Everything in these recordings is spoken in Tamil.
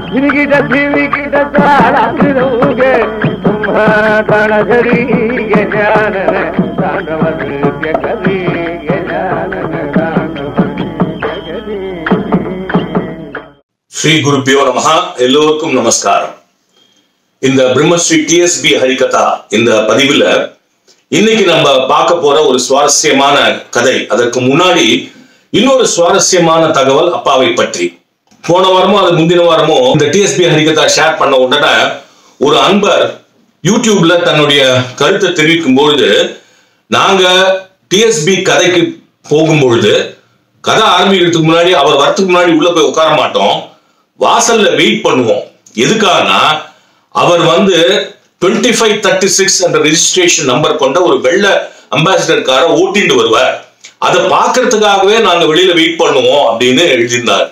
ஸ்ரீ குருபியோ நமஹ. எல்லோருக்கும் நமஸ்காரம். இந்த பிரம்மஸ்ரீ டிஎஸ்பி ஹரிகதா இந்த பதிவுல இன்னைக்கு நம்ம பார்க்க போற ஒரு சுவாரஸ்யமான கதை. அதற்கு முன்னாடி இன்னொரு சுவாரஸ்யமான தகவல் அப்பாவை பற்றி. போன வாரமோ அது முந்தின வாரமோ இந்த டிஎஸ்பி ஹரிகதா ஷேர் பண்ண உடனே ஒரு அன்பர் யூடியூப்ல தன்னுடைய கருத்தை தெரிவிக்கும் பொழுது, நாங்க டிஎஸ்பி கதைக்கு போகும்பொழுது கதை ஆரம்பிக்கிறதுக்கு முன்னாடி அவர் வரத்துக்கு முன்னாடி உள்ள போய் உட்கார மாட்டோம், வாசல்ல வெயிட் பண்ணுவோம். எதுக்காகனா அவர் 2536 என்ற ரெஜிஸ்ட்ரேஷன் நம்பர் கொண்ட ஒரு வெள்ளை அம்பாசிடர் காரை ஓட்டிட்டு வருவார். அதை பார்க்கறதுக்காகவே நாங்க வெளியில வெயிட் பண்ணுவோம் அப்படின்னு எழுதியிருந்தார்.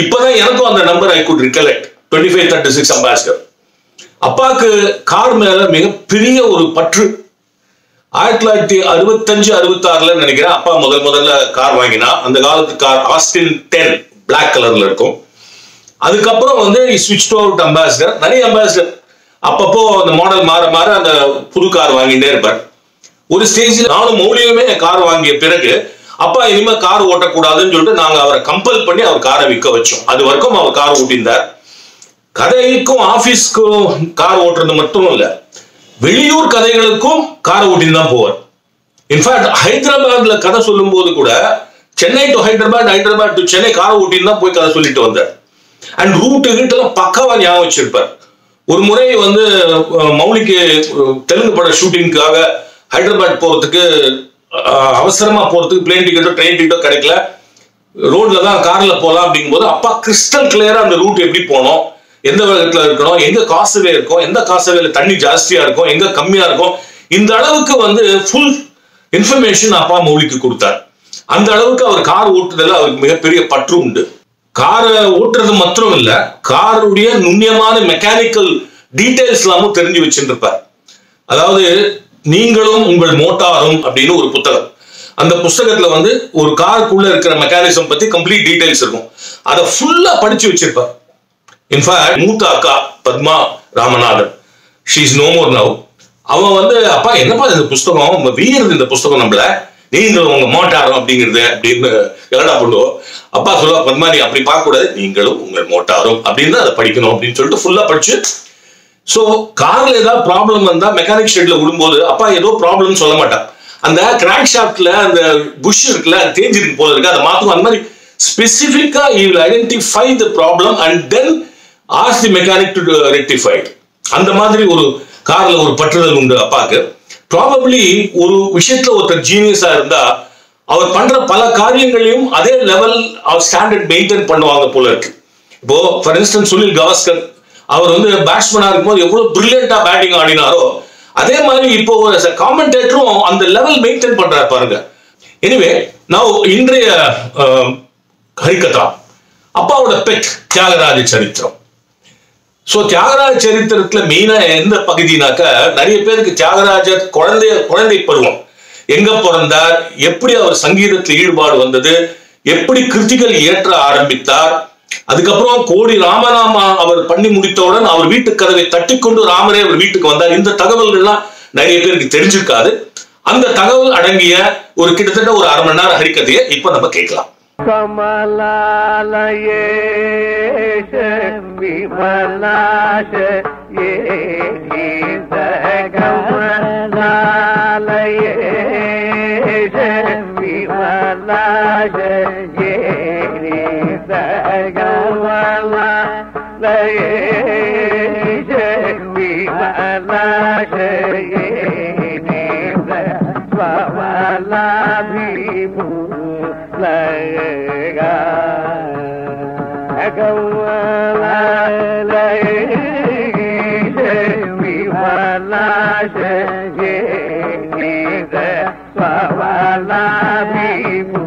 இப்பதான் எனக்கும் அந்த number I could recollect. 2536 ambassador. அப்பாவுக்கு கார் மேல மிகப்பெரிய ஒரு பற்று. 1965-66 நினைக்கிறேன் அப்பா முதல்ல கார் வாங்கினா. அந்த காலத்து கார் ஆஸ்டின் 10 பிளாக் கலர்ல இருக்கும். அதுக்கப்புறம் ஸ்விட்ச் அவுட் அம்பாசிடர், நிறைய அம்பாசிடர் அப்பப்போ அந்த மாடல் மாற அந்த புது கார் வாங்கிட்டே இருப்பார். ஒரு ஸ்டேஜில் நானும் மௌலியுமே கார் வாங்கிய பிறகு அப்பா இனிமே கார் ஓட்டக்கூடாதுன்னு சொல்லிட்டு நாங்க அவரை கம்பல் பண்ணி அவர் காரை விற்க வச்சோம். அது வரைக்கும் அவர் கார் ஓட்டியிருந்தார். கதைக்கும் ஆபீஸ்க்கும் கார் ஓட்டுறது மட்டும் இல்ல, வெளியூர் கதைகளுக்கும் கார் ஓட்டின்னு தான் போவார். இன்ஃபேக்ட் ஹைதராபாத்ல கதை சொல்லும் போது கூட Chennai to Hyderabad, Hyderabad to Chennai car ஓட்டின்னு தான் போய் கதை சொல்லிட்டு வந்தார். அண்ட் ரூட்டு வீட்டெல்லாம் பக்காவா ஞாபகம் வச்சிருப்பார். ஒரு முறை மௌலிக்கு தெலுங்கு பட ஷூட்டிங்காக ஹைதராபாத் போறதுக்கு அவசரமா போறதுக்கு பிளேன் டிக்கெட்டோ ட்ரெயின் டிக்கெட்டோ கிடைக்கல. ரோட்ல தான் கார்ல போலாம் அப்படிங்கும் போது அப்பா கிறிஸ்டல் கிளியரா அந்த ரூட் எப்படி போனோம், எந்த வேகத்துல இருக்கணும், எங்க காசுவே இருக்கும், எந்த காசுவேல தண்ணி ஜாஸ்தியா இருக்கும், எங்க கம்மியா இருக்கும், இந்த அளவுக்கு ஃபுல் இன்ஃபர்மேஷன் அப்பா மௌலிக்கு கொடுத்தார். அந்த அளவுக்கு அவர் கார் ஓட்டுறதுல அவருக்கு மிகப்பெரிய பற்று உண்டு. காரை ஓட்டுறது மாத்திரம் இல்ல, காருடைய நுண்ணியமான மெக்கானிக்கல் டீடைல்ஸ் எல்லாமும் தெரிஞ்சு வச்சிருப்பார். அதாவது நீங்களும் உங்கள் மோட்டாரும் அப்படின்னு ஒரு புத்தகம். அந்த புத்தகத்துல ஒரு காருக்குள்ள இருக்கிற மெக்கானிசம் பத்தி கம்ப்ளீட் டீடைல்ஸ் இருக்கும். அதை ஃபுல்லா படிச்சு வச்சிருப்பார். இன்ஃபேக்ட் மூத்த அக்கா Padma Ramanathan, she is no more now. அவன் அப்பா என்னப்பா இந்த புஸ்தகம் வீரது, இந்த புஸ்தகம் நம்மள நீங்களும் உங்க மோட்டாரும் அப்படிங்கிறது அப்படின்னு எல்லடா பண்ணுவோம். அப்பா சொல்லுவா, பத்மா நீ அப்படி பார்க்க கூடாது, நீங்களும் உங்கள் மோட்டாரும் அப்படின்னு அதை படிக்கணும் அப்படின்னு சொல்லிட்டு ஃபுல்லா படிச்சு. சோ கார்ல ஏதாவது ப்ராப்ளம் வந்தா மெக்கானிக் ஷெட்ல விடும்போது அப்பா ஏதோ ப்ராப்ளம் சொல்ல மாட்டான். அந்த கிராங்க் ஷாஃப்ட்ல அந்த புஷ் இருக்குல்ல, தேஞ்சிருக்கு போல இருக்கு, அதை மாத்தும். அந்த மாதிரி ஸ்பெசிபிக்கா he will identify the problem and then ask the mechanic to rectify it. அந்த மாதிரி ஒரு கார்ல ஒரு பற்றுதல் உண்டு அப்பாக்கு. ப்ராபப்ளி ஒரு விஷயத்துல ஒருத்தர் ஜீனியஸா இருந்தா அவர் பண்ற பல காரியங்களையும் அதே லெவல் ஆஃப் ஸ்டாண்டர்ட் மெயின்டைன் பண்ணுவாங்க போல இருக்கு. இப்போ ஃபார் இன்ஸ்டன்ஸ் சுனில் கவாஸ்கர் அவர் பேட்ஸ்மேனா இருக்கும்போது எவ்வளவு பிரில்லியண்டா பேட்டிங் ஆடினாரோ அதே மாதிரி இப்போ காமெண்டேட்டரும் அந்த லெவல் மெயின்டைன் பண்றாரு பாருங்க. எனிவே நான் இன்றைய ஹரிகதா அப்பாவோட பெட் தியாகராஜ சரித்திரம். சோ தியாகராஜ சரித்திரத்துல மெயினா எந்த பகுதினாக்க, நிறைய பேருக்கு தியாகராஜர் குழந்தை பருவம் எங்க பிறந்தார், எப்படி அவர் சங்கீதத்தில் ஈடுபாடு வந்தது, எப்படி கிருத்திகள் இயற்ற ஆரம்பித்தார், அதுக்கப்புறம் கோடி ராமநாமா அவர் பண்ணி முடித்தவுடன் அவர் வீட்டு கதவை தட்டிக்கொண்டு ராமரே அவர் வீட்டுக்கு வந்தார். இந்த தகவல்கள்லாம் நிறைய பேருக்கு தெரிஞ்சிருக்காது. அந்த தகவல் அடங்கிய ஒரு கிட்டத்தட்ட ஒரு 1/2 மணி நேரம் ஹரிகதையை இப்ப நம்ம கேட்கலாம். கமலாலயேஷ விமலாஷ கமலாலயேஷ விமலாஷ கமலாலயேஷ விமலாஷ ஸ்வமலாபிபு லகா கமலாலயேஷ விமலாஷ ஸ்வமலாபிபு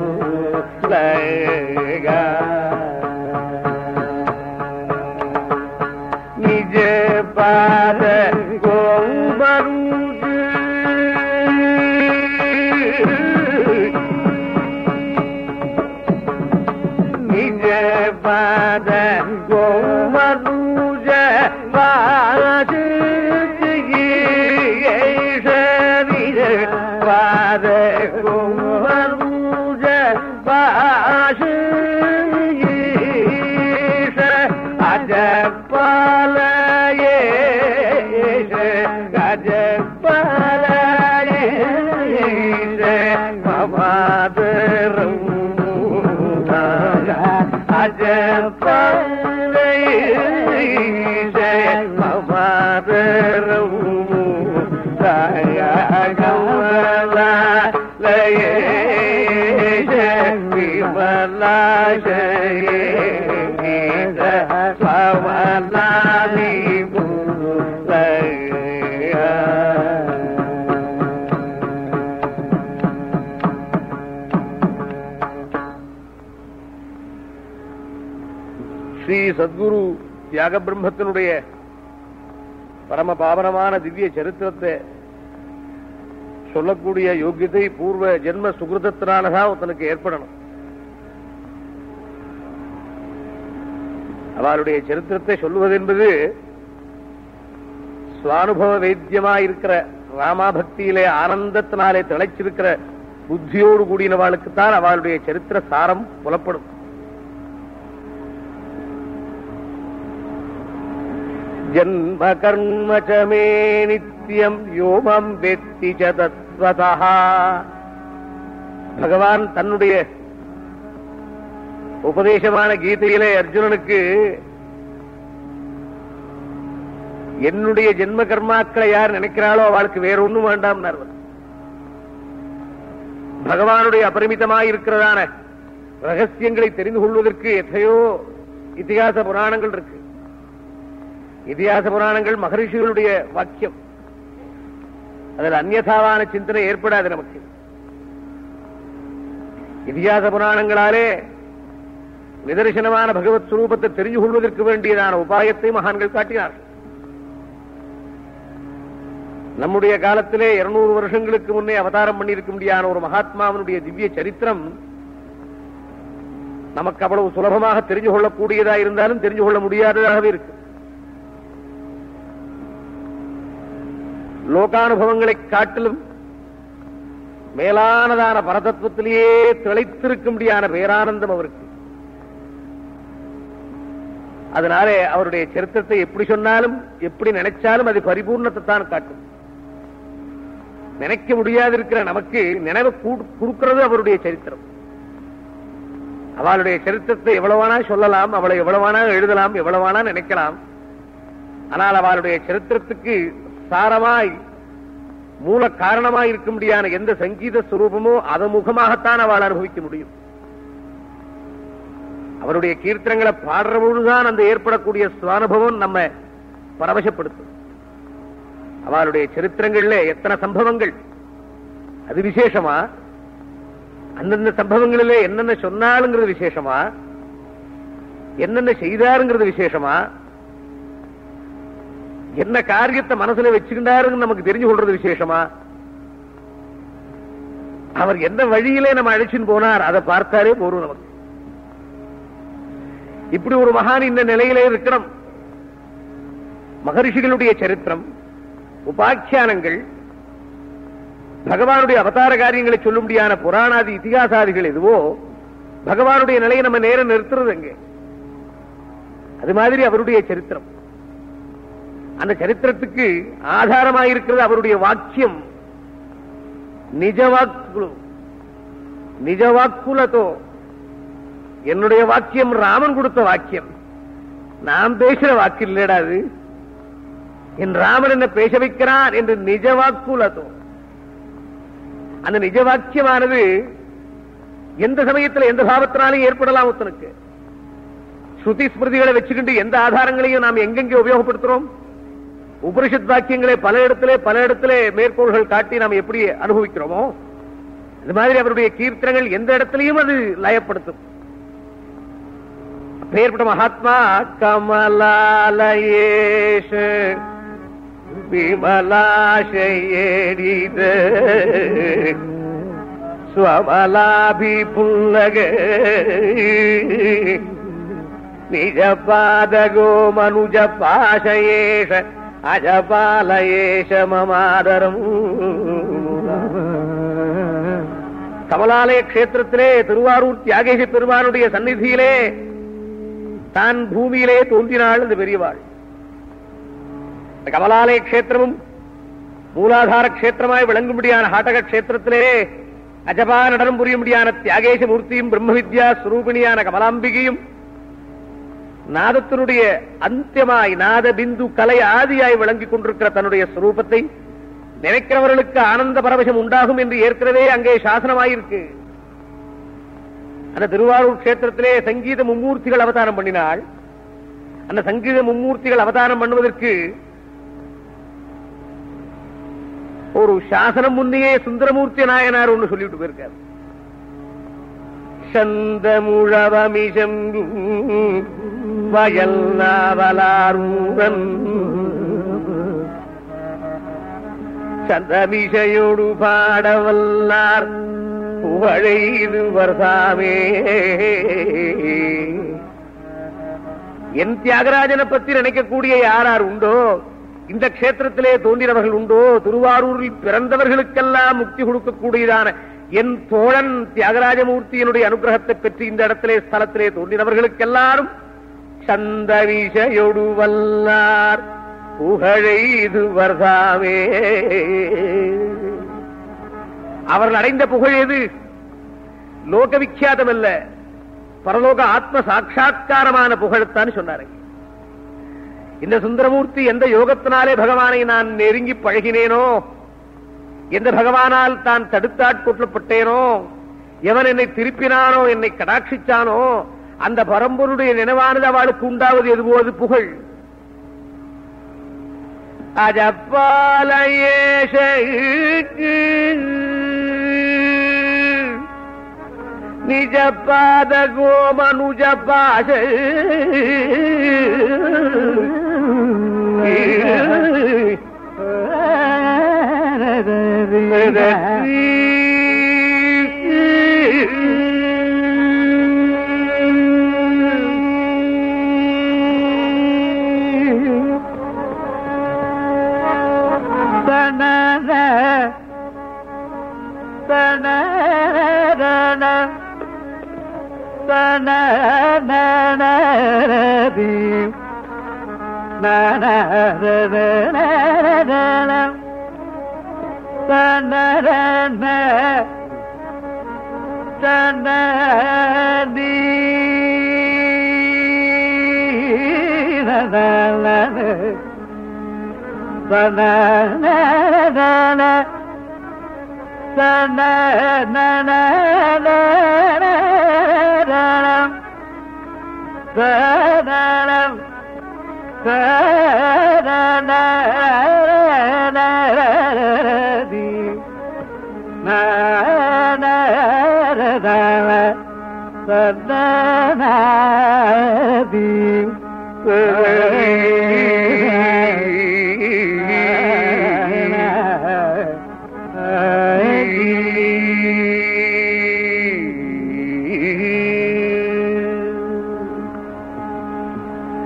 லகா நிஜ பாத கோபருது நிஜ பாத கோபருது மனுஜ வாது வாத மனுஜ வாசு அஜபாலயே அஜபாலயே மவாதரும் அஜபாலயே மவாதரும் கமலாலயே விமலாசயே பவனாதி ஸ்ரீ சத்குரு தியாக பிரம்மத்தினுடைய பரம பாவனமான திவ்ய சரித்திரத்தை சொல்லக்கூடிய யோகியதை பூர்வ ஜென்ம சுகிருதத்தினாலதான் தனக்கு ஏற்படணும். அவருடைய சரித்திரத்தை சொல்லுவது என்பது சுவானுபவ வேத்தியமாயிருக்கிற ராமாபக்தியிலே ஆனந்தத்தினாலே திளைச்சிருக்கிற புத்தியோடு கூடினவாளுக்குத்தான் அவளுடைய சரித்திர சாரம் புலப்படும். ஜன்ம கர்ம சமே நித்யம் யோமம் வெத்தி ச தத்வதஹ. பகவான் தன்னுடைய உபதேசமான கீதையிலே அர்ஜுனனுக்கு என்னுடைய ஜென்ம கர்மாக்களை யார் நினைக்கிறாளோ அவளுக்கு வேற ஒண்ணும் வேண்டாம். பகவானுடைய அபரிமிதமாயிருக்கிறதான ரகசியங்களை தெரிந்து கொள்வதற்கு எத்தையோ இதிகாச புராணங்கள் இருக்கு. இதிகாச புராணங்கள் மகரிஷிகளுடைய வாக்கியம். அதில் அந்நியதாவான சிந்தனை ஏற்படாது நமக்கு. இதிகாச புராணங்களாலே நிதர்சனமான பகவத் ஸ்வரூபத்தை தெரிந்து கொள்வதற்கு வேண்டியதான உபாயத்தை மகான்கள் காட்டினார்கள். நம்முடைய காலத்திலே 200 வருஷங்களுக்கு முன்னே அவதாரம் பண்ணியிருக்க முடியாத ஒரு மகாத்மாவனுடைய திவ்ய சரித்திரம் நமக்கு அவ்வளவு சுலபமாக தெரிஞ்சு கொள்ளக்கூடியதா இருந்தாலும் தெரிஞ்சு கொள்ள முடியாததாகவே இருக்கு. லோகானுபவங்களை காட்டிலும் மேலானதான பரதத்துவத்திலேயே திளைத்திருக்க முடியாத பேரானந்தம் அவருக்கு. அதனாலே அவருடைய சரித்திரத்தை எப்படி சொன்னாலும் எப்படி நினைச்சாலும் அது பரிபூர்ணத்தை தான் காட்டும். நினைக்க முடியாது இருக்கிற நமக்கு நினைவு கொடுக்கிறது அவருடைய சரித்திரம். அவளுடைய சரித்திரத்தை எவ்வளவானா சொல்லலாம், அவளை எவ்வளவானா எழுதலாம், எவ்வளவானா நினைக்கலாம். ஆனால் அவளுடைய சரித்திரத்துக்கு சாரமாய் மூல காரணமாய் இருக்க முடியாத எந்த சங்கீத ஸ்வரூபமோ அதை முகமாகத்தான் அவள் அனுபவிக்க முடியும். அவருடைய கீர்த்தனங்களை பாடுற பொழுதுதான் அந்த ஏற்படக்கூடிய சுவானுபவம் நம்ம பரவசப்படுத்தும். அவருடைய சரித்திரங்கள்ல எத்தனை சம்பவங்கள், அது விசேஷமா? அந்தந்த சம்பவங்களிலே என்னென்ன சொன்னாலுங்கிறது விசேஷமா? என்னென்ன செய்தாருங்கிறது விசேஷமா? என்ன காரியத்தை மனசுல வச்சுக்கிட்டாருன்னு நமக்கு தெரிஞ்சு கொள்றது விசேஷமா? அவர் என்ன வழியிலே நம்ம அழைச்சின்னு போனார் அதை பார்த்தாலே போரும் நமக்கு. இப்படி ஒரு மகான் இந்த நிலையிலே இருக்கணும். மகரிஷிகளுடைய சரித்திரம், உபாக்கியானங்கள், பகவானுடைய அவதார காரியங்களை சொல்ல முடியாத புராணாதி இதிகாசாதிகள் எதுவோ பகவானுடைய நிலையை நம்ம நேரம் நிறுத்துறது எங்கே? அது மாதிரி அவருடைய சரித்திரம். அந்த சரித்திரத்துக்கு ஆதாரமாயிருக்கிறது அவருடைய வாக்கியம். நிஜவாக்குலதோ, என்னுடைய வாக்கியம் ராமன் கொடுத்த வாக்கியம், நாம் பேசுற வாக்கு இல்லடாது. என் ராமன் என்ன பேச வைக்கிறான் என்று நிஜவாக்குலதோ. அந்த நிஜ வாக்கியமானது எந்த சமயத்தில் எந்த பாவத்தினாலும் ஏற்படலாம். ஒருத்தனுக்கு ஸ்ருதி ஸ்மிருதிகளை வச்சுக்கிட்டு எந்த ஆதாரங்களையும் நாம் எங்கெங்கே உபயோகப்படுத்துறோம்? உபனிஷத் வாக்கியங்களை பல இடத்திலே மேற்கோள்கள் காட்டி நாம் எப்படி அனுபவிக்கிறோமோ இது மாதிரி அவருடைய கீர்த்தனங்கள் எந்த இடத்திலையும் அது லயப்படுத்தும். பேர்பட்ட மகாத்மா கமலாலயேஷ விமலாஷயேரித ஸ்வமலாபி புல்லக நிஜபாதகோ மனுஜ பாசயேஷ அஜபாலயேஷ மமாதரம். கமலாலய கஷேத்திரத்திலே திருவாரூர் தியாகேஷ பெருமானுடைய சந்நிதியிலே தான் பூமியிலே தோன்றினாள் இந்த பெரியவாள். கமலாலய கஷேத்திரமும் மூலாதார கஷேத்திரமாய் விளங்கும்படியான ஹாட்டக கஷேத்திரத்திலே அஜபா நடனம் புரியும்படியான தியாகேஷ மூர்த்தியும் பிரம்ம வித்யா ஸ்வரூபிணியான கமலாம்பிகையும் நாதத்தினுடைய அந்தியமாய் நாத பிந்து கலை ஆதியாய் விளங்கிக் கொண்டிருக்கிற தன்னுடைய ஸ்வரூபத்தை நினைக்கிறவர்களுக்கு ஆனந்த பரவசம் உண்டாகும் என்று ஏற்கனவே அங்கே சாசனமாயிருக்கு. அந்த திருவாரூர் கஷேத்திரத்திலே சங்கீத மும்மூர்த்திகள் அவதாரம் பண்ணினாள். அந்த சங்கீத மும்மூர்த்திகள் அவதாரம் பண்ணுவதற்கு ஒரு சாசனம் முன்னையே சுந்தரமூர்த்தி நாயனார் ஒன்று சொல்லிவிட்டு போயிருக்கார். சந்தமுழவமிஷம் வயல் நாவலாரூரன் சந்தமிசையோடு பாடவல்லார் புகழைது வருசாமே. என் தியாகராஜனை பற்றி நினைக்கக்கூடிய யாரார் உண்டோ, இந்த கஷேத்திரத்திலே தோன்றினவர்கள் உண்டோ, திருவாரூரில் பிறந்தவர்களுக்கெல்லாம் முக்தி கொடுக்கக்கூடியதான என் தோழன் தியாகராஜமூர்த்தியினுடைய அனுகிரகத்தை பெற்று இந்த இடத்திலே ஸ்தலத்திலே தோன்றினவர்களுக்கெல்லாரும் சந்தவிஷையொடு வல்லார் புகழைது வருசாமே. அவர்கள் அடைந்த புகழ் எது? லோக விக்கியாதம் அல்ல, பரலோக ஆத்ம சாட்சா்காரமான புகழத்தான் சொன்னார். இந்த சுந்தரமூர்த்தி எந்த யோகத்தினாலே பகவானை நான் நெருங்கி பழகினேனோ, எந்த பகவானால் தான் தடுத்தாட்கொள்ளப்பட்டேனோ, எவன் என்னை திருப்பினானோ, என்னை கடாட்சிச்சானோ, அந்த பரம்பொருடைய நினைவானது அவளுக்கு உண்டாவது எதுபோது புகழ். அஜப்பாலயேஷ நிஜபாத கோமனுஜ பாஷ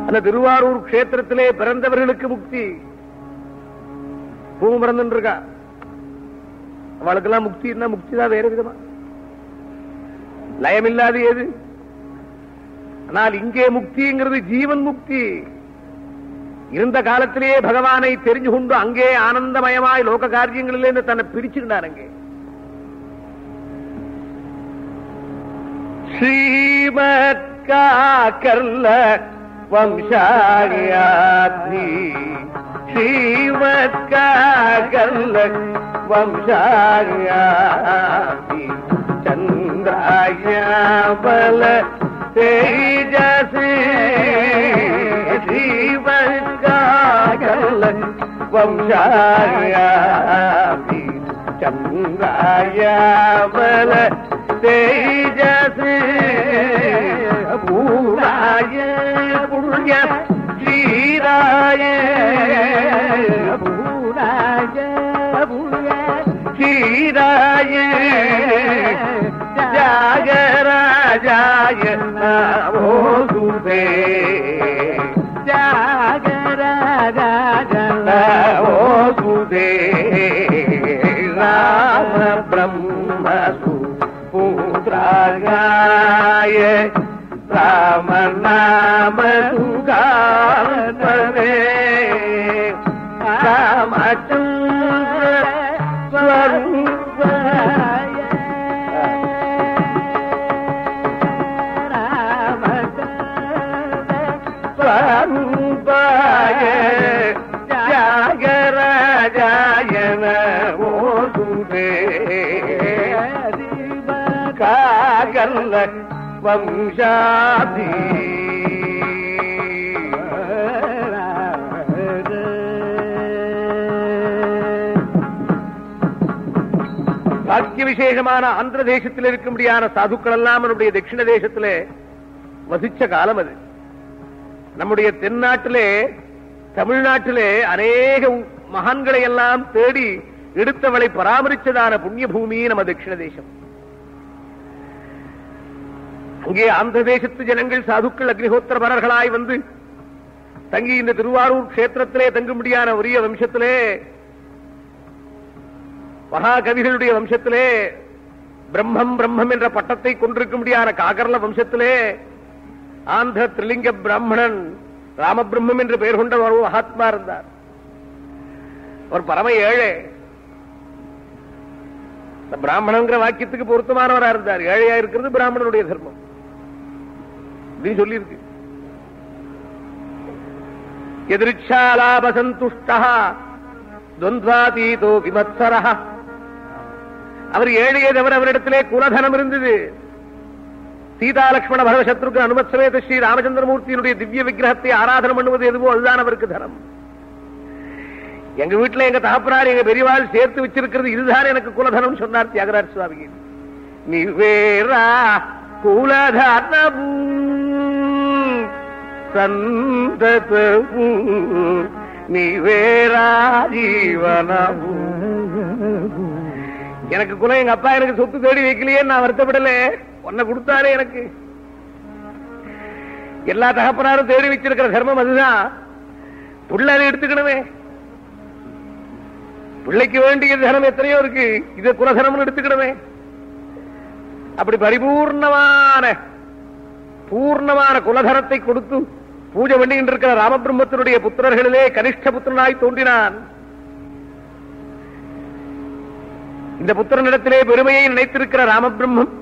அந்த திருவாரூர் கஷேத்திரத்திலே பிறந்தவர்களுக்கு முக்தி. பூமி பிறந்து இருக்கா, அவளுக்கெல்லாம் முக்தி என்ன? முக்தி தான் வேற விதமா, லயமில்லாது ஏது. ஆனால் இங்கே முக்திங்கிறது ஜீவன் முக்தி. இருந்த காலத்திலேயே பகவானை தெரிஞ்சு கொண்டு அங்கே ஆனந்தமயமாய் லோக காரியங்களிலே தன்னை பிரிச்சுட்டார். அங்கே ஸ்ரீமத் காக்கர்ல வம்சாயாதி ஸ்ரீமத் காக்கர்ல வம்சாயாதி சந்திராயபல தேஜசி ஸ்ரீமத் காக்கர்ல வம்சாயாதி சந்திராயபல தேஜசி பூராய புண்ணிய ஸ்ரீராய பூராய புண்ணிய ஸ்ரீராய தியாகராஜாய நமோ சுதே ஓசுதே ராம பிரம்மசு புத்ராய ராம நாம சுகானே ராமச்சந்திர ஸ்வரூபாய ஸ்வரூபாய தியாகராஜாயன ஓசுதே காகல்ல வம்சாதி பாக்கிய விசேஷமான ஆந்திர தேசத்தில் இருக்கும்படியான சாதுக்கள் எல்லாம் நம்முடைய தட்சிண தேசத்திலே வசிச்ச காலம் அது. நம்முடைய தென்னாட்டிலே தமிழ்நாட்டிலே அநேக மகான்களை எல்லாம் தேடி எடுத்தவளை பராமரிச்சதான புண்ணிய பூமி நம்ம தட்சிண தேசம். அங்கே ஆந்திர தேசத்து ஜனங்கள் சாதுக்கள் அக்னிஹோத்திரபரர்களாய் வந்து தங்கி இந்த திருவாரூர் கஷேத்திரத்திலே தங்கும்படியான உரிய வம்சத்திலே மகாகவிகளுடைய வம்சத்திலே பிரம்மம் பிரம்மம் என்ற பட்டத்தை கொண்டிருக்கும்படியான காகர்ல வம்சத்திலே ஆந்திர திரிலிங்க பிராமணன் ராமபிரம்மம் என்று பெயர் கொண்ட ஒரு மகாத்மா இருந்தார். ஒரு பரம ஏழை, பிராமணங்கிற வாக்கியத்துக்கு பொருத்தமானவரா இருந்தார். ஏழையா இருக்கிறது பிராமணனுடைய தர்மம் அப்படின்னு சொல்லி இருக்கு. எதிர்ச்சாலாபசந்துஷ்டா துவந்த்வாதீதோ விமத்சரஹ. அவர் ஏழையே தவிர அவரிடத்திலே குலதனம் இருந்தது. சீதா லட்சுமண பரதசத்ருக்கு அனுமத்சவேத ஸ்ரீ ராமச்சந்திரமூர்த்தியினுடைய திவ்ய விக்கிரகத்தை ஆராதனம் பண்ணுவது எதுவோ அதுதான் அவருக்கு தனம். எங்க வீட்டுல எங்க தகப்பனார் எங்க பெரியவாள் சேர்த்து வச்சிருக்கிறது இதுதான் எனக்கு குலதனம் சொன்னார் தியாகராஜ சுவாமி. நீ வேறா குலதனபூ சந்ததபூ நீ வேறா ஜீவனபூ. எனக்கு குலம் எங்க அப்பா எனக்கு சொத்து தேடி வைக்கலையே நான் வருத்தப்படல. உன்னை கொடுத்தாலே எனக்கு. எல்லா தகப்பனாரும் தேடி வச்சிருக்கிற தர்மம் அதுதான். பிள்ளை எடுத்துக்கணுமே. பிள்ளைக்கு வேண்டிய தனம் எத்தனையோ இருக்கு. இது குலதனம் எடுத்துக்கணுமே. அப்படி பூர்ணமான குலதனத்தை கொடுத்து பூஜை பண்ணிட்டு இருக்கிற ராமபிரம்மத்தினுடைய புத்திரர்களிலே கனிஷ்ட புத்திரனாய் தோன்றினான். இந்த புத்திரனிடத்திலே பெருமையை நினைத்திருக்கிற ராமபிரம்மம்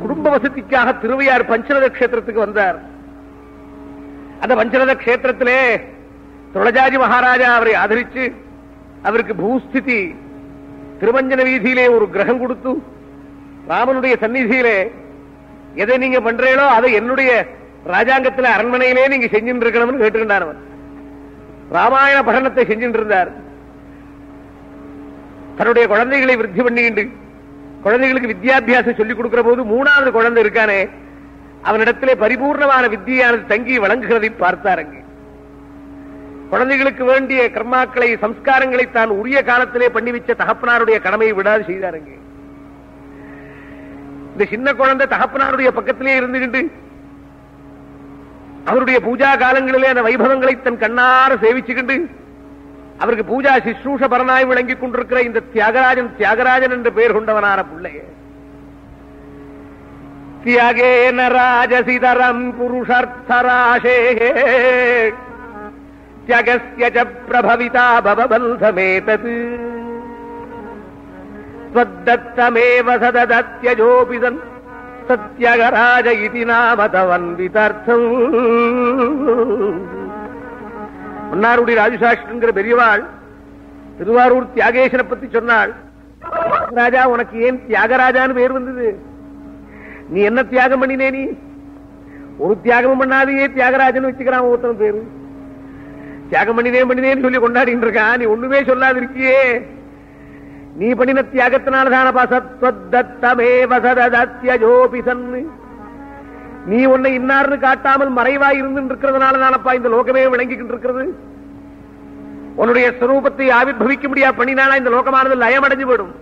குடும்ப வசதிக்காக திருவையார் பஞ்சரத கஷேத்திரத்துக்கு வந்தார். அந்த பஞ்சரத கஷேத்திரத்திலே துளஜாஜி மகாராஜா அவரை ஆதரிச்சு அவருக்கு பூஸ்திதி திருமஞ்சன வீதியிலே ஒரு கிரகம் கொடுத்து ராமனுடைய சந்நிதியிலே எதை நீங்க பண்றீங்களோ அதை என்னுடைய ராஜாங்கத்தில் அரண்மனையிலே நீங்க செஞ்சுட்டு இருக்கணும்னு கேட்டுக்கிட்டார். அவர் ராமாயண படனத்தை செஞ்சுட்டு இருந்தார். தன்னுடைய குழந்தைகளை விருத்தி பண்ணிக்கிண்டு குழந்தைகளுக்கு வித்யாபியாசம் சொல்லிக் கொடுக்கிற போது மூணாவது குழந்தை இருக்கானே அவனிடத்திலே பரிபூர்ணமான வித்தியானது தங்கி வழங்குகிறதை பார்த்தார். அங்கே குழந்தைகளுக்கு வேண்டிய கர்மாக்களை சம்ஸ்காரங்களை தான் உரிய காலத்திலே பண்ணி வச்ச தகப்பனாருடைய கடமையை விடாது செய்தார். அங்கே இந்த சின்ன குழந்தை தகப்பனாருடைய பக்கத்திலே இருந்துகிட்டு அவருடைய பூஜா காலங்களிலே அந்த வைபவங்களை தன் கண்ணார சேவிச்சுக்கிண்டு அவருக்கு பூஜா சிஸ்ரூஷ பரனாய் விளங்கிக் கொண்டிருக்கிற இந்த தியாகராஜன் என்று பெயர் கொண்டவனான பிள்ளைய தியாகேன ராஜசிதரம் புருஷார்த்தராசே தியகஸ்ய ச பிரபவிதா பவபந்தமேதத் ஸ்வத்தமேவ சததத்யஜோபிதன் சத்யகராஜ இதி நாமதவன்விதர்த்தம். மன்னாருடைய ராஜசாஸ்திரங்கிற பெரியவாள் திருவாரூர் தியாகேசனை பத்தி சொன்னாள். ராஜா உனக்கு ஏன் தியாகராஜான்னு பேர் வந்தது? நீ என்ன தியாகம் பண்ணினே? நீ ஒரு தியாகமும் பண்ணாதையே தியாகராஜன் வச்சுக்கிறான் ஒருத்தன் பேரு. தியாகம் பண்ணினேன்னு சொல்லி கொண்டாடிட்டு இருக்கான். நீ ஒண்ணுமே சொல்லாது இருக்கியே. நீ பண்ணின தியாகத்தினால்தானப்பா சத்வத்தமேவசதத்யஜோபிசன். நீ உன்னை இன்னார்னு காட்டாமல் மறைவாய் இருந்து இருக்கிறதுனாலதானப்பா இந்த லோகமே விளங்கிக்கிட்டு இருக்கிறது. உன்னுடைய ஸ்வரூபத்தை ஆவிர்வவிக்க முடியா பண்ணினானா இந்த லோகமானது லயமடைஞ்சு போயிடும்.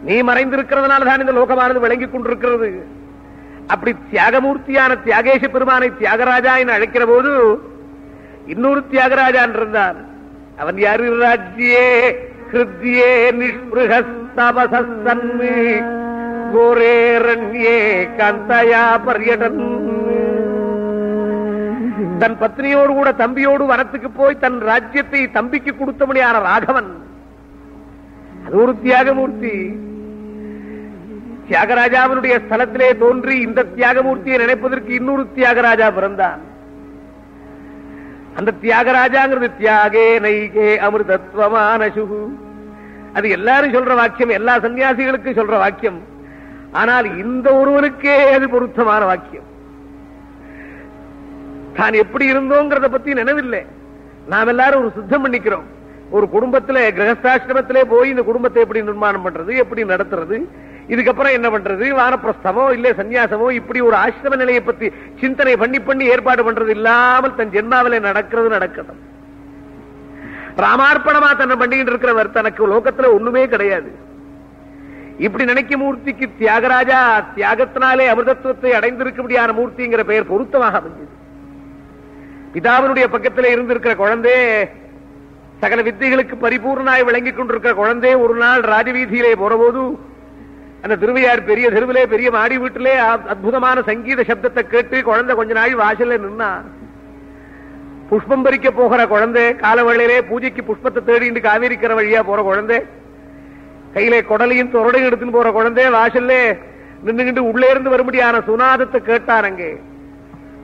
நீ மறைந்திருக்கிறதுனால்தான் இந்த லோகமானது விளங்கிக் கொண்டிருக்கிறது. அப்படி தியாகமூர்த்தியான தியாகேஷ பெருமானை தியாகராஜா என்று அழைக்கிற போது இன்னொரு தியாகராஜான் இருந்தான். அவன் யாரு? ராஜ்யே ஹிருத்யே நிஷ்பிருஹஸ்தபசன்மி கோரேரண்யே காந்தயா பர்யடன். தன் பத்னியோடு கூட தம்பியோடு வனத்துக்கு போய் தன் ராஜ்யத்தை தம்பிக்கு கொடுத்தபடியான ராகவன். அது ஒரு தியாகமூர்த்தி. தியாகராஜாவினுடைய ஸ்தலத்திலே தோன்றி இந்த தியாகமூர்த்தியை நினைப்பதற்கு இன்னொரு தியாகராஜா பிறந்தான். அந்த தியாகராஜாங்கிறது தியாகே நைகே அமிர்தத்வமானசு. அது எல்லாரும் சொல்ற வாக்கியம், எல்லா சன்னியாசிகளுக்கும் சொல்ற வாக்கியம். ஆனால் இந்த ஒருவனுக்கே அது பொருத்தமான வாக்கியம். தான் எப்படி இருந்தோங்கிறத பத்தி நினைவில்லை. நாம் எல்லாரும் ஒரு சுத்தம் பண்ணிக்கிறோம். ஒரு குடும்பத்திலே கிரகஸ்தாசிரமத்திலே போய் இந்த குடும்பத்தை எப்படி நிர்மாணம் பண்றது, எப்படி நடத்துறது, இதுக்கப்புறம் என்ன பண்றது, வானப்பிரஸ்தமோ இல்ல சன்னியாசமோ, இப்படி ஒரு ஆசிரம நிலையை பத்தி சிந்தனை பண்ணி பண்ணி ஏற்பாடு பண்றது இல்லாமல் தன் ஜென்மாவிலே நடக்கணும். ராமார்ப்பணமா தன்னை பண்ணிட்டு இருக்கிறவர் தனக்கு லோகத்துல ஒண்ணுமே கிடையாது. இப்படி நினைக்க மூர்த்திக்கு தியாகராஜா தியாகத்தினாலே அமிர்தத்துவத்தை அடைந்திருக்கபடியான மூர்த்திங்கிற பெயர் பொருத்தமாக அமைஞ்சது. பிதாவினுடைய பக்கத்திலே இருந்திருக்கிற குழந்தை, சகல வித்தைகளுக்கு பரிபூர்ணாய் விளங்கிக் கொண்டிருக்கிற குழந்தை ஒரு நாள் ராஜவீதியிலே போறபோது அந்த திருவையார் பெரிய தெருவிலே பெரிய மாடி வீட்டிலே அற்புதமான சங்கீத சப்தத்தை கேட்டு குழந்தை கொஞ்ச நாள் வாசல்ல நின்னா. புஷ்பம் பறிக்க போகிற குழந்தை, காலவேளையிலே பூஜைக்கு புஷ்பத்தை தேடிட்டு காவேரிக்கிற வழியா போற குழந்தை, கையிலே கொடலையும் தொரடையும் எடுத்துன்னு போற குழந்தை வாசல்ல நின்றுகிட்டு உள்ளே இருந்து வரும்படியான சுனாதத்தை கேட்டாரங்கே.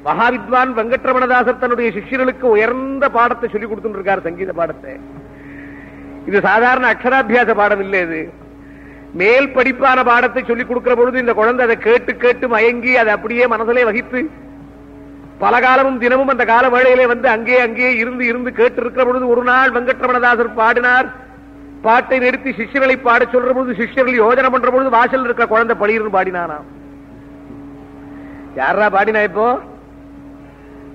மகாவித்வான் வெங்கட்ரமணதாசர் தன்னுடைய சிஷ்யர்களுக்கு உயர்ந்த பாடத்தை சொல்லிக் கொடுத்துட்டு இருக்கார், சங்கீத பாடத்தை. இது சாதாரண அக்ஷராபியாச பாடம் இல்லை. இது மேல் படிப்பான பாடத்தை சொல்லிக் கொடுக்கிற பொழுது இந்த குழந்தை அதை கேட்டு கேட்டு மயங்கி அதை அப்படியே மனதிலே வகித்து பல காலமும் தினமும் அந்த கால வேளையிலே வந்து அங்கே அங்கே இருந்து இருந்து கேட்டு இருக்கிற பொழுது ஒரு நாள் வெங்கட்ரமணதாசர் பாடினார். பாட்டை நிறுத்தி சிஷ்யர்களை பாட சொல்ற பொழுது சிஷ்யர்கள் யோஜனை பண்ற பொழுது வாசல் இருக்கிற குழந்தை பளிர்னு பாடினாராம். யாரா பாடினா? இப்போ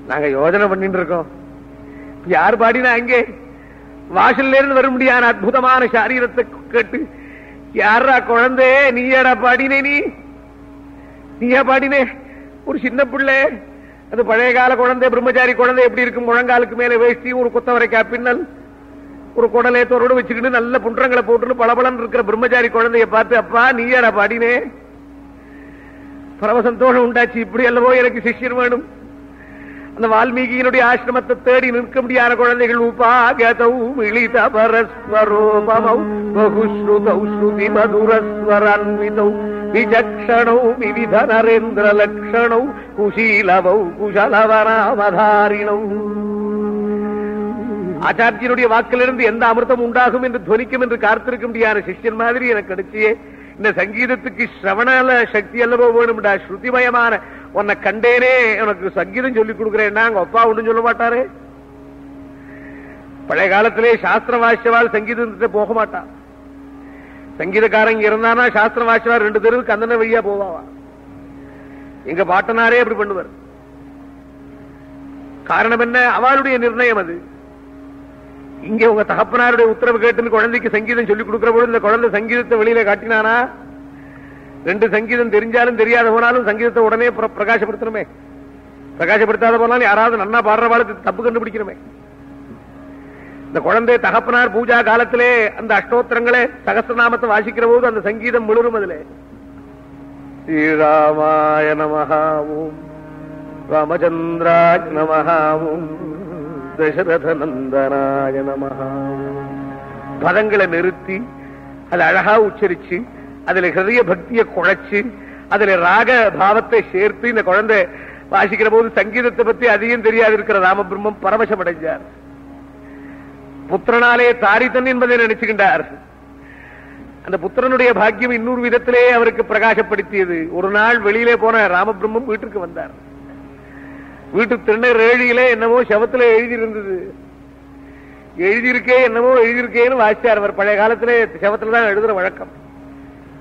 நாங்க யோஜனை பண்ணிட்டு இருக்கோம். யார் பாடினா? அங்கே வாசல்ல இருந்து வர முடியாத அற்புதமான சாரீரத்தை கேட்டு யாரா குழந்தை நீயாடா பாடினே? நீயா பாடினே? ஒரு சின்ன பிள்ளை, அது பழைய கால குழந்தை, பிரம்மச்சாரி குழந்தை எப்படி இருக்கும்? முழங்காலுக்கு மேல வேஷ்டி, ஒரு குத்தவரைக்கா பின்னல், ஒரு குடலேத்தோரோடு வச்சுக்கிட்டு நல்ல புன்றங்களை போட்டு பளபளன்னு இருக்கிற பிரம்மச்சாரி குழந்தைய பார்த்து அப்பா நீயாடா பாடினே? பரம சந்தோஷம் உண்டாச்சு. இப்படி அல்லவோ எனக்கு சிஷ்யர் வேணும். அந்த வால்மீகியினுடைய ஆசிரமத்தை தேடி நிற்க முடியாத குழந்தைகள் உபாகதௌ மிளித பரஸ்வரோபமௌ பகுஸ்ருதௌ ஸ்ருதி மதுரஸ்வரான்விதௌ விசக்ஷணௌ விவித நரேந்திர லக்ஷணௌ குஷீலவௌ குஷலவராமதாரிணௌ. ஆச்சாரியனுடைய வாக்கிலிருந்து எந்த அமிர்தம் உண்டாகும் என்று துவனிக்கும் என்று காத்திருக்க முடியாத சிஷ்யன் மாதிரி எனக்கு கிடைச்சியே. இந்த சங்கீதத்துக்கு சிரவண சக்தி அல்லவோ வேணும்டா, ஸ்ருதிமயமான உன்னை கண்டேனே, உனக்கு சங்கீதம் சொல்லிக் கொடுக்கிறேன்னா அங்க அப்பா ஒன்றும் சொல்ல மாட்டாரு. பழைய காலத்திலே சாஸ்திர வாசியவாள் சங்கீதத்தை போக மாட்டான். சங்கீதக்காரங்க இருந்தானா சாஸ்திர வாசியவாள் 2 தெருவுக்கு அந்த வழியா போவாவா. எங்க பாட்டனாரே அப்படி பண்ணுவார். காரணம் என்ன? அவளுடைய நிர்ணயம் அது. இங்க உங்க தகப்பனாருடைய உத்தரவு கேட்டுன்னு குழந்தைக்கு சங்கீதம் சொல்லிக் கொடுக்கிற பொழுது இந்த குழந்தை சங்கீதத்தை வெளியில காட்டினானா, 2 சங்கீதம் தெரிஞ்சாலும் தெரியாத போனாலும் சங்கீதத்தை உடனே பிரகாசப்படுத்தணுமே. பிரகாசப்படுத்தாத போனாலும் யாராவது நன்னா பாடுறவாளுக்கு தப்பு கண்டுபிடிக்கணுமே. இந்த குழந்தை தகப்பனார் பூஜா காலத்திலே அந்த அஷ்டோத்திரங்களே சகஸ்ரநாமத்தை வாசிக்கிற போது அந்த சங்கீதம் முழுரும். அதுல ஸ்ரீராமாய நமஹ ஓம் ராமச்சந்திராய நமஹ ஓம் தசரத நந்தனாய நமஹ பதங்களை நிறுத்தி அதை அழகா உச்சரிச்சு அதுல ஹிருதய பக்தியை குழைச்சு அதுல ராக பாவத்தை சேர்த்து இந்த குழந்தை வாசிக்கிற போது சங்கீதத்தை பத்தி அதிகம் தெரியாது இருக்கிற ராமபிரம்மம் பரவசம் அடைஞ்சார். புத்திரனாலே தாரித்தன் என்பதை நினைச்சுக்கின்றார். அந்த புத்திரனுடைய பாக்கியம் இன்னொரு விதத்திலே அவருக்கு பிரகாசப்படுத்தியது. ஒரு நாள் வெளியிலே போன ராமபிரம்மம் வீட்டுக்கு வந்தார். வீட்டு திருநர் ஏழியிலே என்னமோ சவத்துல எழுதி இருந்தது. எழுதியிருக்கே என்னமோ எழுதியிருக்கேன்னு வாசிச்சார். அவர் பழைய காலத்திலே சவத்துல தான் எழுதுற வழக்கம்.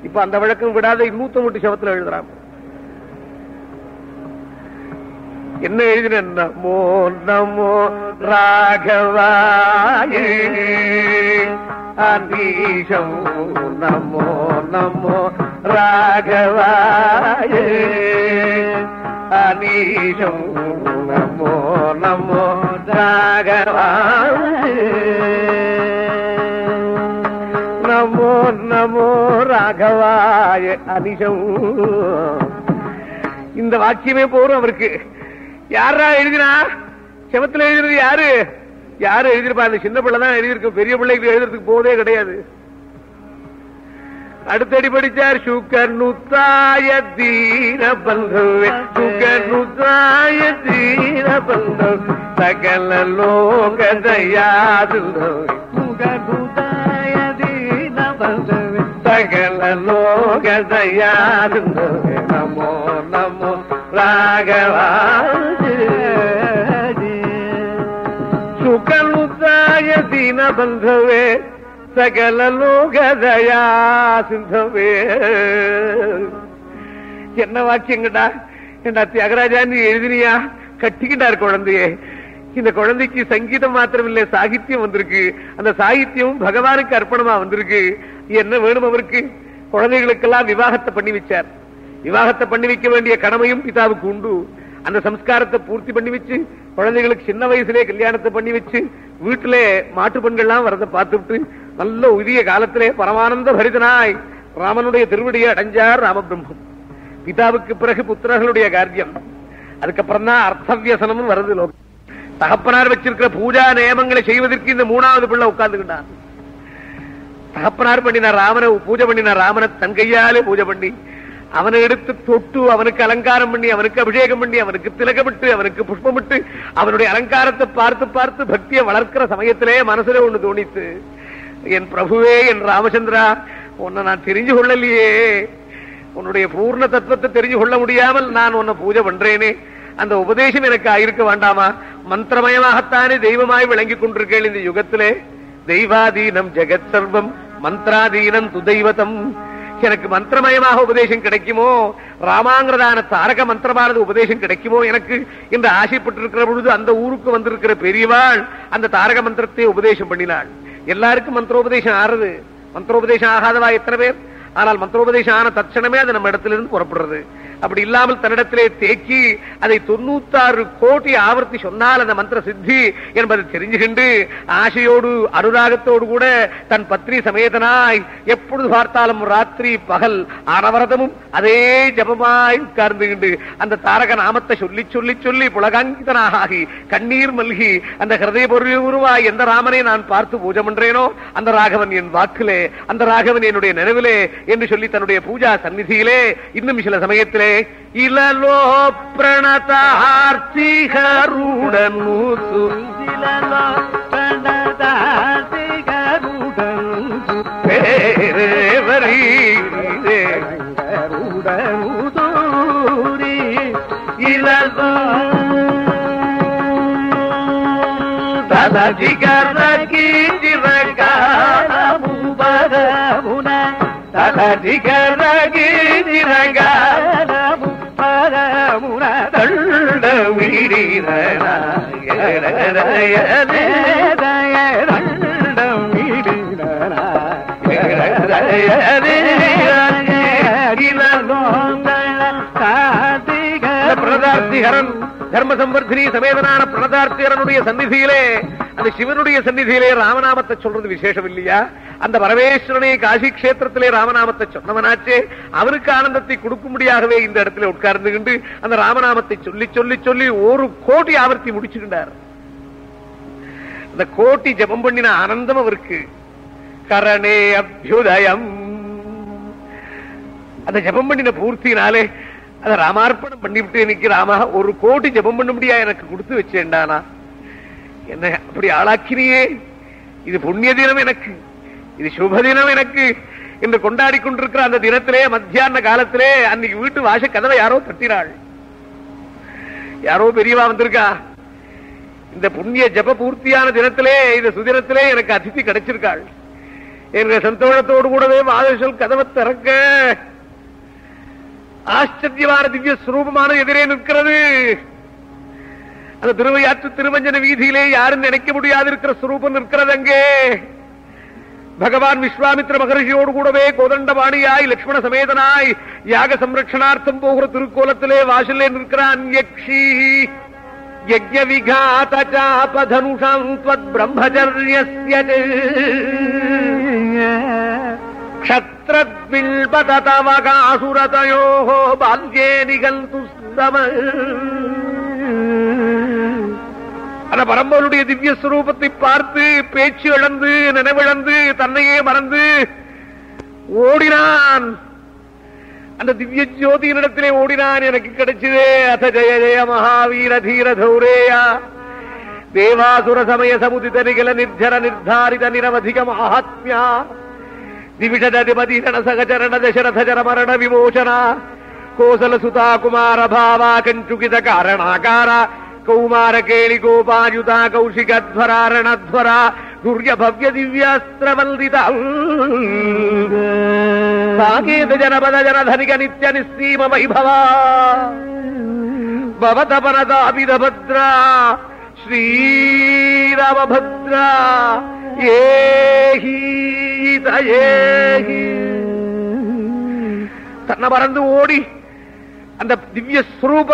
இப்ப அந்த வழக்கம் விடாத 208 சவத்துல எழுதுறாங்க. என்ன எழுதின? நமோ நமோ ராகவாய அனீஷம் நமோ நமோ ராகவாய அனீஷம் நமோ நமோ ராகவாய நமோ நமோ ராகவாய அனிஷம். இந்த வாக்கியமே போறோம் அவருக்கு. யாரா எழுதினா? செவத்துல எழுதுறது யாரு? யாரு எழுதிருப்பா? அந்த சின்ன பிள்ளை தான் எழுதியிருக்கு. பெரிய பிள்ளைக்கு எழுதுறதுக்கு போதே கிடையாது. அடுத்தடி படிச்சார். சுகர்னுத்தாய தீன பந்தவே சுகர்னுத்தாய தீன பந்தவ் சகல லோகதயாது சுகர்னுத்தாய தீன பந்தவே சகல லோகதயாது நமோ நமோ ராகவாய சுகர்னுத்தாய தீன பந்தவே சகல லோகதயா சிந்தவே. என்ன வாக்கியங்கடா என்ன தியாகராஜா, நீ எழுதினியா? கட்டிக்கிட்டார் குழந்தைய. இந்த குழந்தைக்கு சங்கீதம் மாத்திரம் இல்ல, சாகித்யம் வந்திருக்கு. அந்த சாகித்யமும் பகவானுக்கு அர்ப்பணமா வந்திருக்கு. என்ன வேணும் அவருக்கு? குழந்தைகளுக்கெல்லாம் விவாகத்தை பண்ணி வச்சார். விவாகத்தை பண்ணி வைக்க வேண்டிய கடமையும் பிதாவுக்கு உண்டு. அந்த சம்ஸ்காரத்தை பூர்த்தி பண்ணி வச்சு குழந்தைகளுக்கு சின்ன வயசுலே கல்யாணத்தை பண்ணி வச்சு வீட்டுல மாட்டு பெண்கள்லாம் வரத பார்த்துட்டு நல்ல உரிய காலத்திலே பரமானந்த பரிதனாய் ராமனுடைய திருவடியை அடைஞ்சார் ராமபிரம்மம். பிதாவுக்கு பிறகு புத்திரர்களுடைய காரியம். அதுக்கப்புறம் தான் அர்த்தவியசனமும் வருது. லோகம் தகப்பனார் வச்சிருக்கிற பூஜா நியமங்களை செய்வதற்கு இந்த மூணாவது பிள்ளை உட்கார்ந்துக்கிட்டான். தகப்பனார் பண்ணினார் ராமனை பூஜை பண்ணினார். ராமனை தன் கையாலே பூஜை பண்ணி அவனை எடுத்து தொட்டு அவனுக்கு அலங்காரம் பண்ணி அவனுக்கு அபிஷேகம் பண்ணி அவனுக்கு திலகமிட்டு அவனுக்கு புஷ்பமிட்டு அவனுடைய அலங்காரத்தை பார்த்து பார்த்து பக்தியை வளர்க்கிற சமயத்திலே மனசுல ஒண்ணு தோணித்து, என் பிரபுவே, என் ராமச்சந்திரா, உன்னை நான் தெரிஞ்சு கொள்ளலையே. உன்னுடைய பூர்ண தத்துவத்தை தெரிஞ்சு கொள்ள முடியாமல் நான் உன்னை பூஜை பண்றேனே. அந்த உபதேசம் எனக்கு ஆயிருக்க வேண்டாமா? மந்திரமயமாகத்தானே தெய்வமாய் விளங்கி கொண்டிருக்கேன் இந்த யுகத்திலே. தெய்வாதீனம் ஜெகத் சர்வம் மந்திராதீனம் துதைவதம். எனக்கு மந்திரமயமாக உபதேசம் கிடைக்குமோ? ராமாங்கிறதான தாரக மந்திரமானது உபதேசம் கிடைக்குமோ எனக்கு என்று ஆசைப்பட்டிருக்கிற பொழுது அந்த ஊருக்கு வந்திருக்கிற பெரியவாள் அந்த தாரக மந்திரத்தை உபதேசம் பண்ணினாள். எல்லாருக்கும் மந்திரோபதேசம் ஆறுது. மந்திரோபதேசம் ஆகாதவா எத்தனை பேர்? ஆனால் மந்திரோபதேசம் ஆன தட்சணமே அது நம்ம இடத்திலிருந்து புறப்படுறது. அப்படி இல்லாமல் தன்னிடத்திலே தேக்கி அதை 96 கோடி ஆவர்த்தி சொன்னால் அந்த மந்திர சித்தி என்பதை தெரிஞ்சுகிண்டு ஆசையோடு அனுராகத்தோடு கூட தன் பத்னி சமேதனாய் எப்பொழுது பார்த்தாலும் ராத்திரி பகல் அனவரதமும் அதே ஜபமாய் உட்கார்ந்துகிண்டு அந்த தாரக நாமத்தை சொல்லி சொல்லி சொல்லி புலகாங்கிதனாகி கண்ணீர் மல்கி அந்த ஹிருதய பொருவாய் எந்த ராமனை நான் பார்த்து பூஜை பண்றேனோ அந்த ராகவன் என் வாக்கிலே, அந்த ராகவன் என்னுடைய நினைவிலே என்று சொல்லி தன்னுடைய பூஜா சந்நிதியிலே இன்னும் சில சமயத்திலே இலலோ பிரணதார்த்திகருடன் இலலோ பிரணதார்த்திகருடன் பேரேவரி இலலோ ததஜிகரகி ஜிரகாலமுபரமுன ததஜிகரகி ஜிரகாலமுபரமுன பிரணதார்த்திகரன் தர்ம சம்பர்த்தினி சமேதனான பிரணதார்த்திகரனுடைய சந்நிதியிலே அந்த சிவனுடைய சந்நிதியிலே ராமநாமத்தை சொல்றது விசேஷம் இல்லையா? அந்த பரமேஸ்வரனை காசி கஷேத்திரத்திலே ராமநாமத்தை சொன்னவனாச்சே அவருக்கு ஆனந்தத்தை கொடுக்கும்படியாகவே இந்த இடத்துல உட்கார்ந்துகிண்டு அந்த ராமநாமத்தை சொல்லி சொல்லி சொல்லி 1 கோடி ஆவர்த்தி முடிச்சுக்கிட்டார். அந்த கோட்டி ஜபம் பண்ணின ஆனந்தம் அவருக்கு. கரணே அபியுதயம். அந்த ஜபம் பண்ணின பூர்த்தினாலே அதை ராமார்ப்பணம் பண்ணிவிட்டு இன்னைக்கு ராமா 1 கோடி ஜபம் பண்ண முடியா எனக்கு கொடுத்து வச்சேன்டானா, என்ன அப்படி ஆளாக்கினியே, இது புண்ணிய தினம் எனக்கு, இது சுப தினம் எனக்கு என்று கொண்டாடி கொண்டிருக்கிற அந்த தினத்திலே மத்தியான காலத்திலே அன்னைக்கு வீட்டு வாச கதவை யாரோ தட்டினாள். யாரோ பெரியவா வந்திருக்கா. இந்த புண்ணிய ஜப பூர்த்தியான தினத்திலே இந்த சுதினத்திலே எனக்கு அதிதி கிடைச்சிருக்காள் என்ற சந்தோஷத்தோடு கூடவே வாசல் கதவை திறக்க ஆச்சரியமான திவ்ய ஸ்வரூபமான எதிரே நிற்கிறது. அந்த திருவையாற்று திருமஞ்சன வீதியிலே யாரும் நினைக்க முடியாது இருக்கிற ஸ்வரூபம் நிற்கிறது. அங்கே பகவான் விஸ்வாமித்ர மகர்ஷியோடு கூடவே கோதண்டபாணியாய் லட்சுமண சமேதனாய் யாக சம்ரட்சணார்த்தம் போகிற திருக்கோலத்திலே வாசலே நிற்கிறான். யக்ஷி யஜ்ஞ விகாத சாபதனுஷம் த்வத் பிரம்மச்சர்யஸ்ய க்ஷத்ரத்வில்பததவகாசுரதயோः பால்யே நிகந்துஸ்தம. அந்த பரம்பொருளுடைய திவ்ய ஸ்வரூபத்தை பார்த்து பேச்சு இழந்து நினைவிழந்து தன்னையே மறந்து ஓடினான். அந்த திவ்ய ஜோதியினிடத்திலே ஓடினான். எனக்கு கிடைச்சதே அத ஜெய ஜெய மகாவீர தீர தௌரேயா தேவாசுர சமய சமுதித நிகழ நிர்ஜர நிர்தாரித நிரவதிக மகாத்மியா திவிஷததிபதிரண சகச்சரண தசரத ஜர மரண விமோசன கோசல சுதா குமார பாவா கஞ்சுகித காரணாகார கௌமார கேளி கோபாயுதா கௌஷிகத்வராரணத்வரா துர்ய பவ்ய திவ்யாஸ்திரவல்தித சாகேத ஜனபத ஜனதனிக நித்ய நிஸ்தீம வைபவா பவதபனதாபித பத்ரா ஸ்ரீராமபத்ரா ஏஹி தயேஹி. தன்னை மறந்து ஓடி அந்த திவ்ய ஸ்வரூப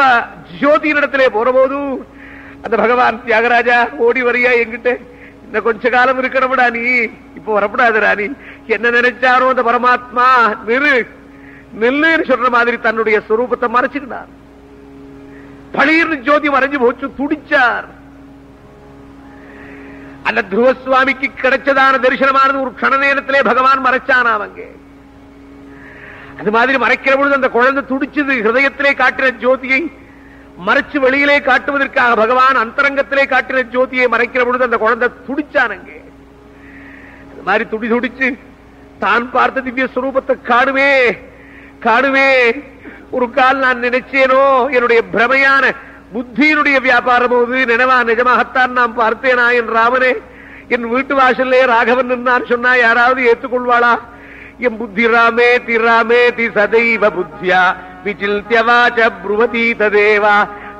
ஜோதியினிடத்திலே போறபோது அந்த பகவான் தியாகராஜா ஓடி வரியா என்கிட்ட, இந்த கொஞ்ச காலம் இருக்கணும்டா, நீ இப்ப வரப்படாதுடா, நீ என்ன நினைச்சாரோ அந்த பரமாத்மா நெல்லுன்னு சொல்ற மாதிரி தன்னுடைய ஸ்வரூபத்தை மறைச்சுக்கிட்டார். பளீர்னு ஜோதி மறைஞ்சு போச்சு, துடிச்சார். அந்த துருவசுவாமிக்கு கிடைச்சதான தரிசனமானது ஒரு க்ஷண நேரத்திலே பகவான் மறைச்சானாம் அங்கே. அது மாதிரி மறைக்கிற பொழுது அந்த குழந்தை துடிச்சது. ஹிருதயத்திலே காட்டின ஜோதியை மறைச்சு வெளியிலே காட்டுவதற்காக பகவான் அந்தரங்கத்திலே காட்டின ஜோதியை மறைக்கிற பொழுது அந்த குழந்தை துடிச்சான் அங்கே. அது மாதிரி துடி துடிச்சு தான் பார்த்த திவ்ய ஸ்வரூபத்தை காணுவே ஒரு கால் நான் நினைச்சேனோ, என்னுடைய பிரமையான புத்தியினுடைய வியாபாரம் போது நினைவா நிஜமாகத்தான் நான் பார்த்தேனா என் ராமனே, என் வீட்டு வாசல்லே ராகவன் நின்னான் சொன்னா யாராவது ஏற்றுக்கொள்வாளா? என் புத்தி ராமே தி சதைவ புத்தியா விசில்த்யவாச ப்ருவதி ததேவா.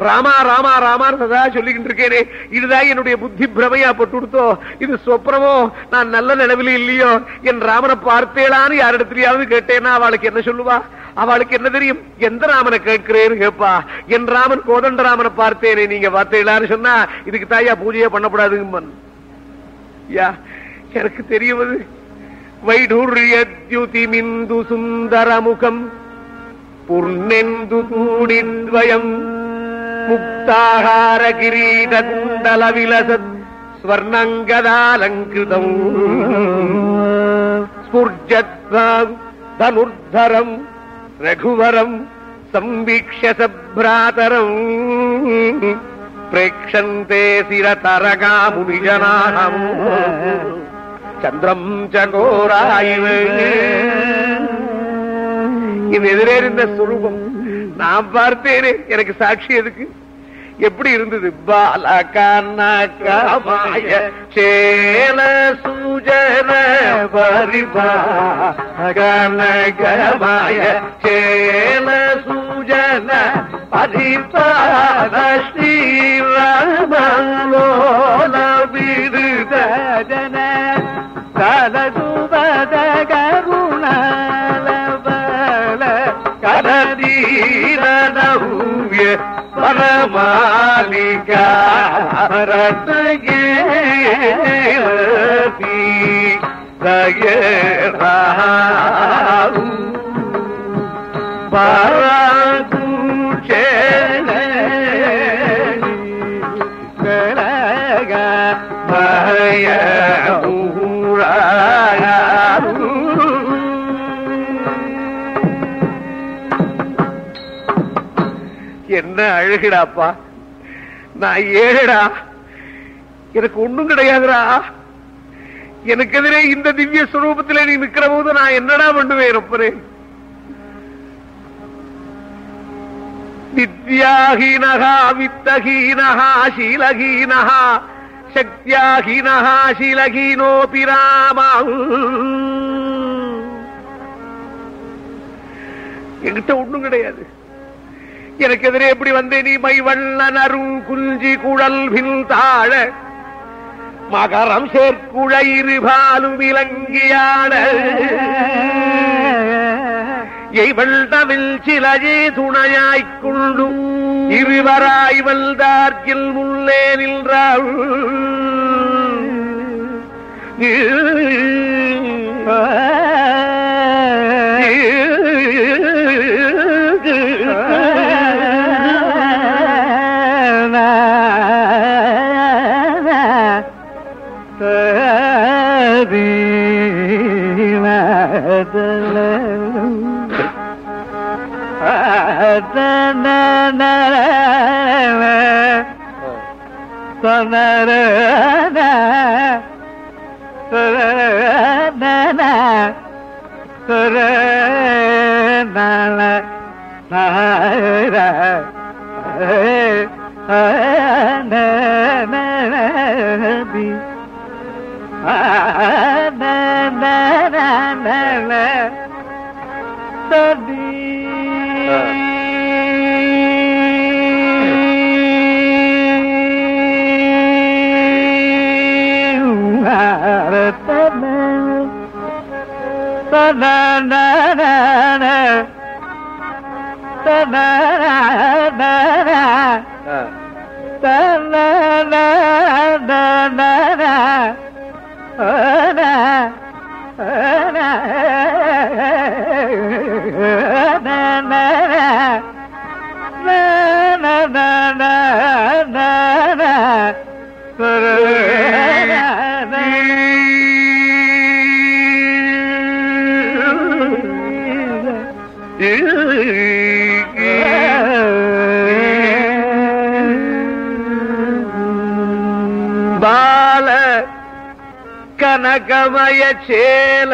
ராமா ராமா ராமான் சதா சொல்லிக்கிட்டு இருக்கேனே, இதுதான் என்னுடைய புத்தி பிரமையா பட்டுடுத்தோ, இது சொப்னமோ, நான் நல்ல நிலவில் இல்லையோ, என் ராமனை பார்த்தேளான்னு யாரிடத்திலேயாவது கேட்டேன்னா அவளுக்கு என்ன சொல்லுவா? அவளுக்கு என்ன தெரியும்? எந்த ராமனை கேட்கிறேன்னு கேட்பா. என் ராமன் கோதண்ட ராமனை பார்த்தேனே, நீங்க பார்த்தேளான்னு சொன்னா இதுக்கு தாயா பூஜையே பண்ணக்கூடாதுங்க. எனக்கு தெரியுவது வைடூர்யத்யுதிமிந்து சுந்தரமுகம் புர்ணெந்து தூணித்வயம் முக்தாகார கிரீட குண்டல விலசத் ஸ்வர்ணங்கதாலங்கிருதம் ஸ்புர்ஜத்வாம் தனுர்தரம் ரகுவரம் சம்பீக்ஷ்ய சப்ராதரம் பிரேக்ஷந்தே சிரதரகா முனிஜனாம் சந்திரம் சகோராயிவ. இது எதிரே இருந்த சுரூபம் நான் பார்த்தேனே, எனக்கு சாட்சி எதுக்கு? எப்படி இருந்தது? பாலகாய சேல சூஜன பரிபாகனகமாய சேல சூஜன பரிபாக ஸ்ரீராமலோல விருதஜன கலதுபத கருணாலபல கலதீரனூய பரமாலிகா ரத்னகேரதி தயராவு பாராகுச்சேன கலக பய என்ன அழகுடாப்பா, நான் ஏழடா, எனக்கு ஒண்ணும் கிடையாதுடா. எனக்கு எதிரே இந்த திவ்ய ஸ்வரூபத்தில் நீ நிற்கிற போது நான் என்னடா பண்ணுவேன்? அப்பரே வித்யாஹீனஹா வித்தஹீனஹா சீலஹீனஹா சக்தியாஹீனஹா சீலஹீனோபி ராமா. என்கிட்ட ஒண்ணும் கிடையாது. எனக்கு எதிரே எப்படி வந்தே நீ? மை வண்ணன் அருங்குஞ்சி குழல் பின் தாழ மகரம் சேர்க்குழையிரு பாலும் விளங்கியாட எய்வள்தமிழ் சிலையே துணையாய்க்கொண்டும் இருவராய் வல்தார்கில் முள்ளே நின்றாள். பால கனகமய சேல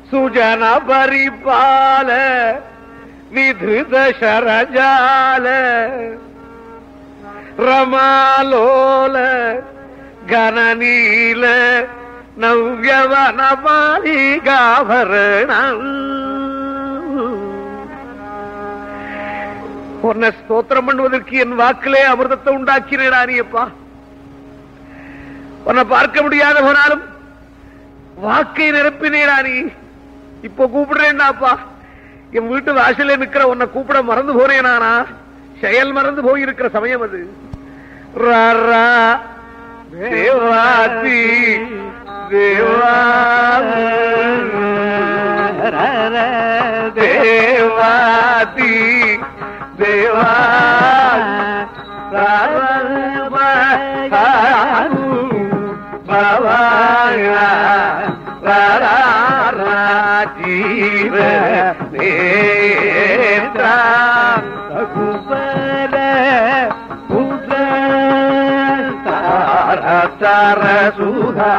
சுஜன பரிபால விதுத சரஜால ரமாலோல கனநீல நவ்யவன மாளிகாபரணம். உன்னை ஸ்தோத்திரம் பண்ணுவதற்கு என் வாக்கிலே அமிர்தத்தை உண்டாக்கினேடா நீப்பா. உன்னை பார்க்க முடியாத போனாலும் வாக்கை நிரப்பினேடா நீ. இப்போ கூப்பிடுறேன்டாப்பா. என் வீட்டு வாசலே நிக்கிற உன்னை கூப்பிட மறந்து போனேனானா? செயல் மறந்து போயிருக்கிற சமயம் அது. தேவாதி தேவாதி தேவா ஜீவ குபர தார சுதா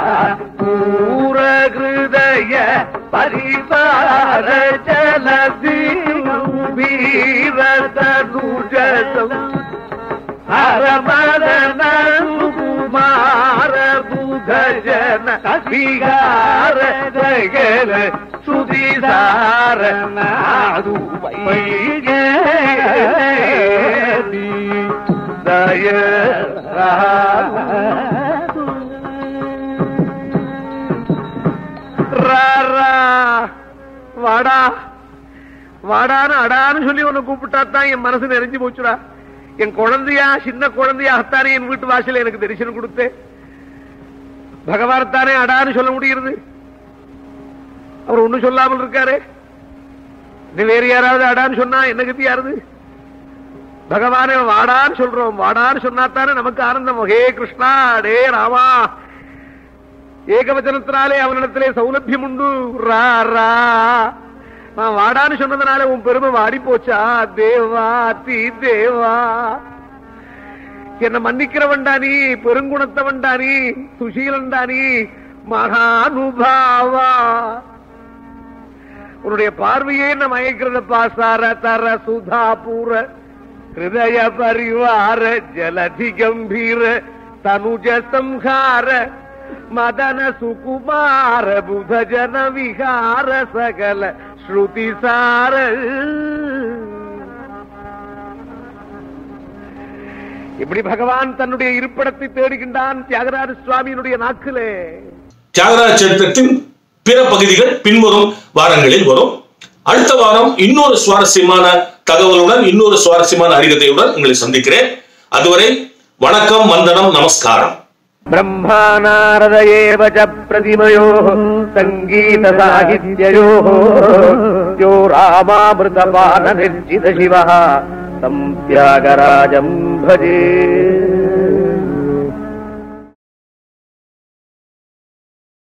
பூர ஹிருதய பரிபார ஜலதி வீரதனுஜம் ஹரமதன குமார புதஜன விகார ஜகல சுதிசார நாது வைகேதி தய வாடா வாடான்னு அடான்னு சொல்லி உன்னை கூப்பிட்டாத்தான் என் மனசு நிறைஞ்சு போச்சுடா. என் குழந்தையா, சின்ன குழந்தையாகத்தானே என் வீட்டு வாசல எனக்கு தரிசனம் கொடுத்து பகவான்தானே அடான்னு சொல்ல முடியுது. அவர் ஒண்ணும் சொல்லாமல் இருக்காரு. வேற யாராவது அடான்னு சொன்னா என்ன கத்தி யாருது? பகவானே வாடான்னு சொல்றோம். வாடான்னு சொன்னாத்தானே நமக்கு ஆனந்தம். ஹே கிருஷ்ணா, டே ராமா, ஏகவச்சனத்தினாலே அவனிடத்திலே சௌலபியம் உண்டு. நான் வாடான்னு சொன்னதுனால உன் பெருமை வாடி போச்சா? தேவா தி தேவா, என்ன மன்னிக்கிறவன்டா நீ, பெருங்குணத்தவன்டா நீ, சுசீலன்டா நீ, மகானுபாவா. உன்னுடைய பார்வையே என்ன மயக்கிறதப்பா. சார தர சுதாபூர ஹிருதய பரிவார ஜலதி கம்பீர தனுஜ சம்ஹார மதன சுகுமார புதஜன விகார சகல ஸ்ருதிசார. இப்படி பகவான் தன்னுடைய இருப்பிடத்தை தேடுகின்றான் தியாகராஜ சுவாமியினுடைய நாக்கிலே. தியாகராஜ சரித்திரத்தின் பிற பகுதிகள் பின்வரும் வாரங்களில் வரும். அடுத்த வாரம் இன்னொரு சுவாரஸ்யமான தகவலுடன் இன்னொரு சுவாரஸ்யமான அறிகதையுடன் உங்களை சந்திக்கிறேன். அதுவரை வணக்கம், வந்தனம், நமஸ்காரம். பிரம்மா நாரத ஏவ ச பிரதிமயோ சங்கீத சாகித்யயோ யோ ராமாமிருதபான நிர்ஜித சிவः தம் தியாகராஜம் பஜே.